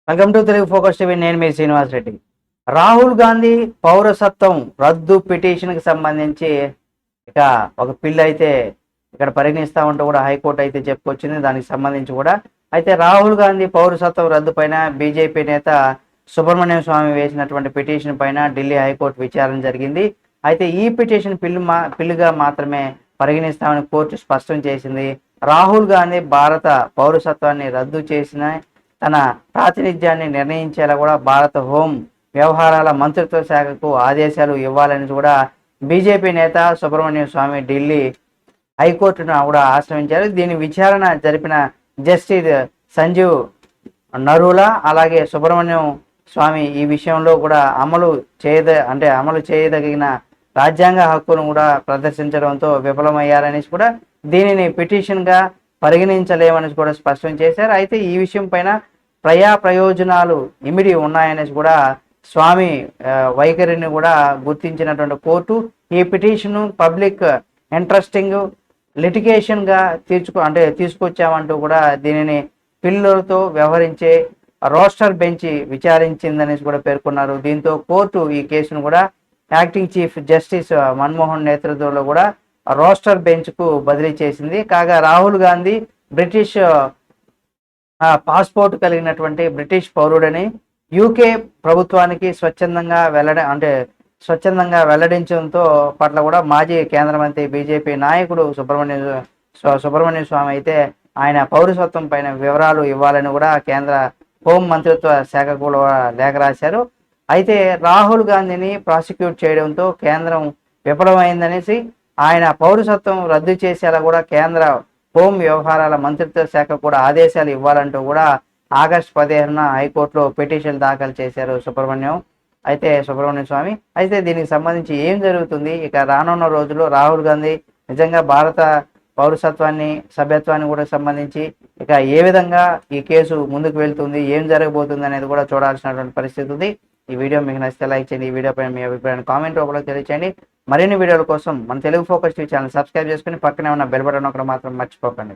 Welcome to Telugu focus TV. నేను మీ శ్రీనివాస్ రెడ్డి. రాహుల్ గాంధీ పౌరసత్వం రద్దు పిటిషన్కి సంబంధించి ఇక ఒక పిల్ అయితే ఇక్కడ పరిగణిస్తా ఉంటూ కూడా హైకోర్టు అయితే చెప్పుకొచ్చింది. దానికి సంబంధించి కూడా అయితే రాహుల్ గాంధీ పౌరసత్వం రద్దు పైన బీజేపీ నేత సుబ్రహ్మణ్యం స్వామి వేసినటువంటి పిటిషన్ పైన ఢిల్లీ హైకోర్టు విచారణ జరిగింది. అయితే ఈ పిటిషన్ పిల్లుగా మాత్రమే పరిగణిస్తామని కోర్టు స్పష్టం చేసింది. రాహుల్ గాంధీ భారత పౌరసత్వాన్ని రద్దు చేసిన తన ప్రాతినిధ్యాన్ని నిర్ణయించేలా కూడా భారత హోం వ్యవహారాల మంత్రిత్వ శాఖకు ఆదేశాలు ఇవ్వాలని కూడా బీజేపీ నేత సుబ్రహ్మణ్యం స్వామి ఢిల్లీ హైకోర్టును కూడా ఆశ్రయించారు. దీని విచారణ జరిపిన జస్టిస్ సంజీవ్ నరూలా అలాగే సుబ్రహ్మణ్యం స్వామి ఈ విషయంలో కూడా అమలు చేయదగిన రాజ్యాంగ హక్కును కూడా ప్రదర్శించడంతో విఫలమయ్యారని కూడా దీనిని పిటిషన్గా పరిగణించలేమని కూడా స్పష్టం చేశారు. అయితే ఈ విషయం పైన ప్రయోజనాలు ఇమిడి ఉన్నాయనేసి కూడా స్వామి వైఖరిని కూడా గుర్తించినటువంటి కోర్టు ఈ పిటిషన్ పబ్లిక్ ఇంట్రెస్టింగ్ లిటిగేషన్గా తీసుకొచ్చామంటూ కూడా దీనిని పిల్లలతో వ్యవహరించే రోస్టర్ బెంచ్ విచారించిందనేసి కూడా పేర్కొన్నారు. దీంతో కోర్టు ఈ కేసును కూడా యాక్టింగ్ చీఫ్ జస్టిస్ మన్మోహన్ నేతృత్వంలో కూడా రోస్టర్ బెంచ్కు బదిలీ చేసింది. కాగా రాహుల్ గాంధీ బ్రిటిష్ పాస్పోర్ట్ కలిగినటువంటి బ్రిటిష్ పౌరుడని యూకే ప్రభుత్వానికి స్వచ్ఛందంగా వెల్లడించడంతో పట్ల కూడా మాజీ కేంద్ర మంత్రి బీజేపీ నాయకుడు సుబ్రహ్మణ్య స్వామి అయితే ఆయన పౌరసత్వం పైన వివరాలు ఇవ్వాలని కూడా కేంద్ర హోం మంత్రిత్వ శాఖకు కూడా లేఖ రాశారు. అయితే రాహుల్ గాంధీని ప్రాసిక్యూట్ చేయడంతో కేంద్రం విఫలమైందనేసి ఆయన పౌరసత్వం రద్దు చేసేలా కూడా కేంద్ర హోం వ్యవహారాల మంత్రిత్వ శాఖ కూడా ఆదేశాలు ఇవ్వాలంటూ కూడా ఆగస్టు 15న హైకోర్టులో పిటిషన్ దాఖలు చేశారు సుబ్రహ్మణ్యం స్వామి. అయితే దీనికి సంబంధించి ఏం జరుగుతుంది, ఇక రానున్న రోజుల్లో రాహుల్ గాంధీ నిజంగా భారత పౌరసత్వాన్ని సభ్యత్వాన్ని కూడా సంబంధించి ఇక ఏ విధంగా ఈ కేసు ముందుకు వెళ్తుంది, ఏం జరగబోతుంది అనేది కూడా చూడాల్సినటువంటి పరిస్థితి ఉంది. ఈ వీడియో మీకు నచ్చితే లైక్ చేయండి. ఈ వీడియో పైన మీ అభిప్రాయాన్ని కామెంట్ రూపంలో తెలియచేయండి. మరిన్ని వీడియోల కోసం మన Telugu focus TV channel subscribe చేసుకుని పక్కనే ఉన్న బెల్ బటన్ ఒకటి మాత్రం మర్చిపోకండి.